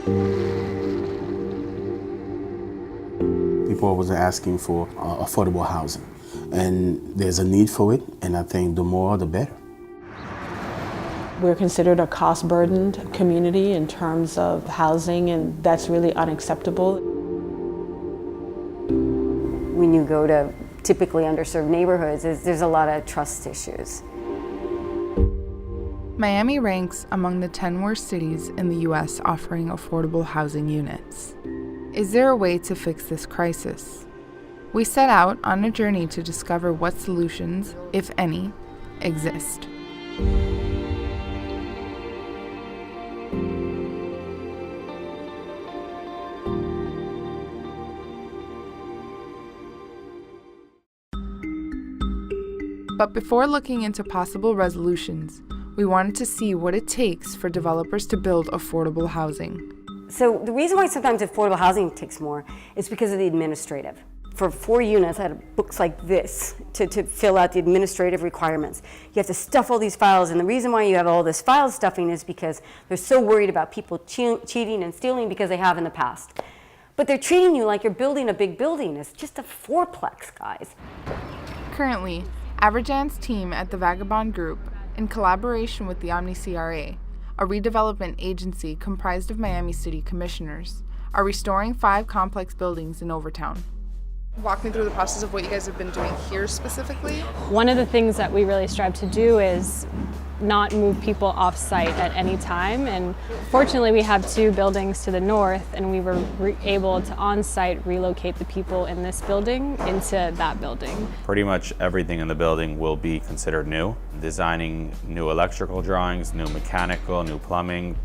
People are always asking for affordable housing, and there's a need for it, and I think the more the better. We're considered a cost-burdened community in terms of housing, and that's really unacceptable. When you go to typically underserved neighborhoods, there's a lot of trust issues. Miami ranks among the 10 worst cities in the U.S. offering affordable housing units. Is there a way to fix this crisis? We set out on a journey to discover what solutions, if any, exist. But before looking into possible resolutions, we wanted to see what it takes for developers to build affordable housing. So the reason why sometimes affordable housing takes more is because of the administrative. For 4 units, I had books like this to fill out the administrative requirements. You have to stuff all these files, and the reason why you have all this file stuffing is because they're so worried about people cheating and stealing because they have in the past. But they're treating you like you're building a big building. It's just a fourplex, guys. Currently, Avrajan's team at the Vagabond Group, in collaboration with the Omni-CRA, a redevelopment agency comprised of Miami City commissioners, are restoring 5 complex buildings in Overtown. Walk me through the process of what you guys have been doing here specifically. One of the things that we really strive to do is not move people off-site at any time, and fortunately we have 2 buildings to the north, and we were able to on-site relocate the people in this building into that building. Pretty much everything in the building will be considered new. Designing new electrical drawings, new mechanical, new plumbing.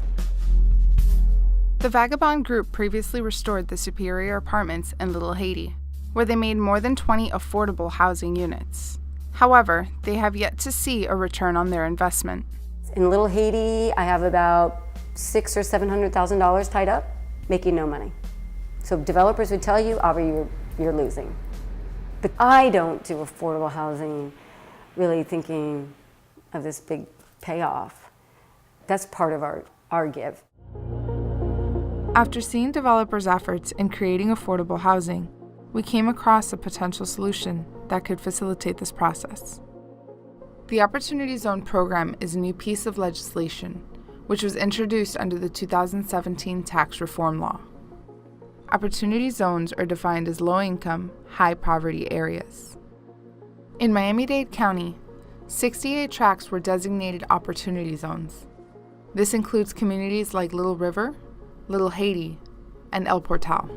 The Vagabond Group previously restored the Superior Apartments in Little Haiti, where they made more than 20 affordable housing units. However, they have yet to see a return on their investment. In Little Haiti, I have about $600,000 or $700,000 tied up, making no money. So developers would tell you, Aubrey, you're losing. But I don't do affordable housing really thinking of this big payoff. That's part of our give. After seeing developers' efforts in creating affordable housing, we came across a potential solution that could facilitate this process. The Opportunity Zone program is a new piece of legislation which was introduced under the 2017 tax reform law. Opportunity zones are defined as low-income, high-poverty areas. In Miami-Dade County, 68 tracts were designated Opportunity Zones. This includes communities like Little River, Little Haiti, and El Portal.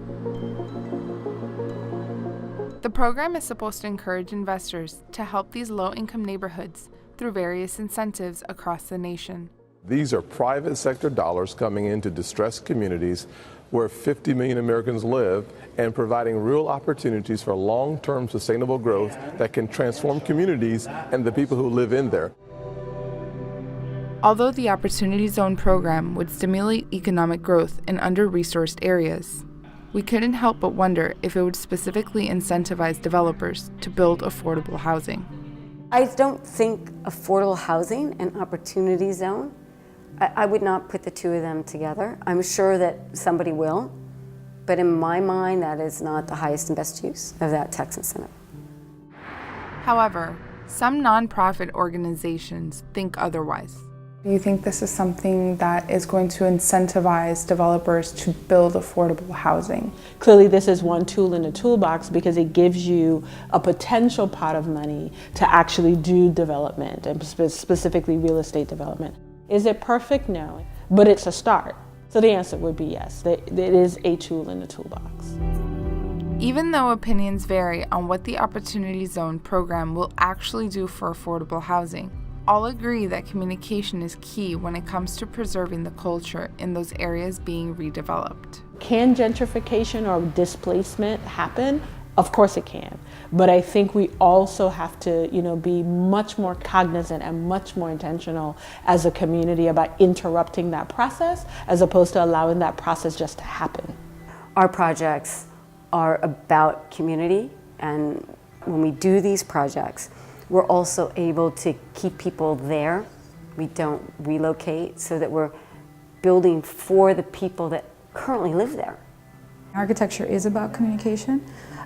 The program is supposed to encourage investors to help these low-income neighborhoods through various incentives across the nation. These are private sector dollars coming into distressed communities where 50 million Americans live and providing real opportunities for long-term sustainable growth that can transform communities and the people who live in there. Although the Opportunity Zone program would stimulate economic growth in under-resourced areas, we couldn't help but wonder if it would specifically incentivize developers to build affordable housing. I don't think affordable housing and opportunity zone, I would not put the 2 of them together. I'm sure that somebody will, but in my mind, that is not the highest and best use of that tax incentive. However, some nonprofit organizations think otherwise. Do you think this is something that is going to incentivize developers to build affordable housing? Clearly this is one tool in the toolbox because it gives you a potential pot of money to actually do development, and specifically real estate development. Is it perfect? No, but it's a start. So the answer would be yes, it is a tool in the toolbox. Even though opinions vary on what the Opportunity Zone program will actually do for affordable housing, all agree that communication is key when it comes to preserving the culture in those areas being redeveloped. Can gentrification or displacement happen? Of course it can. But I think we also have to, be much more cognizant and much more intentional as a community about interrupting that process as opposed to allowing that process just to happen. Our projects are about community, and when we do these projects, we're also able to keep people there. We don't relocate, so that we're building for the people that currently live there. Architecture is about communication.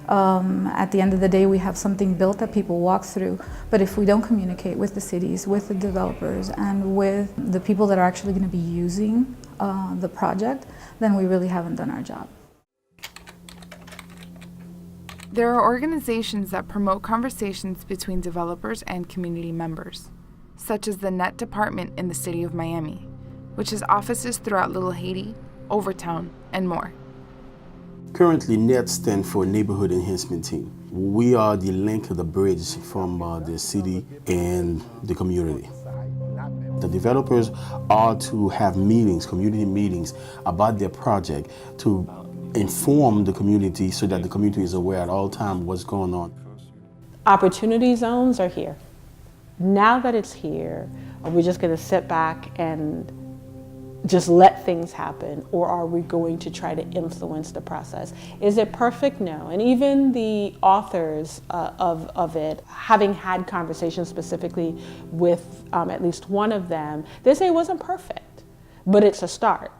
At the end of the day, we have something built that people walk through, but if we don't communicate with the cities, with the developers, and with the people that are actually going to be using the project, then we really haven't done our job. There are organizations that promote conversations between developers and community members, such as the NET department in the city of Miami, which has offices throughout Little Haiti, Overtown, and more. Currently, NET stands for Neighborhood Enhancement Team. We are the link, the bridge from the city and the community. The developers are to have meetings, community meetings about their project to inform the community so that the community is aware at all times what's going on. Opportunity zones are here. Now that it's here, are we just going to sit back and just let things happen, or are we going to try to influence the process? Is it perfect? No. And even the authors of it, having had conversations specifically with at least one of them, they say it wasn't perfect, but it's a start.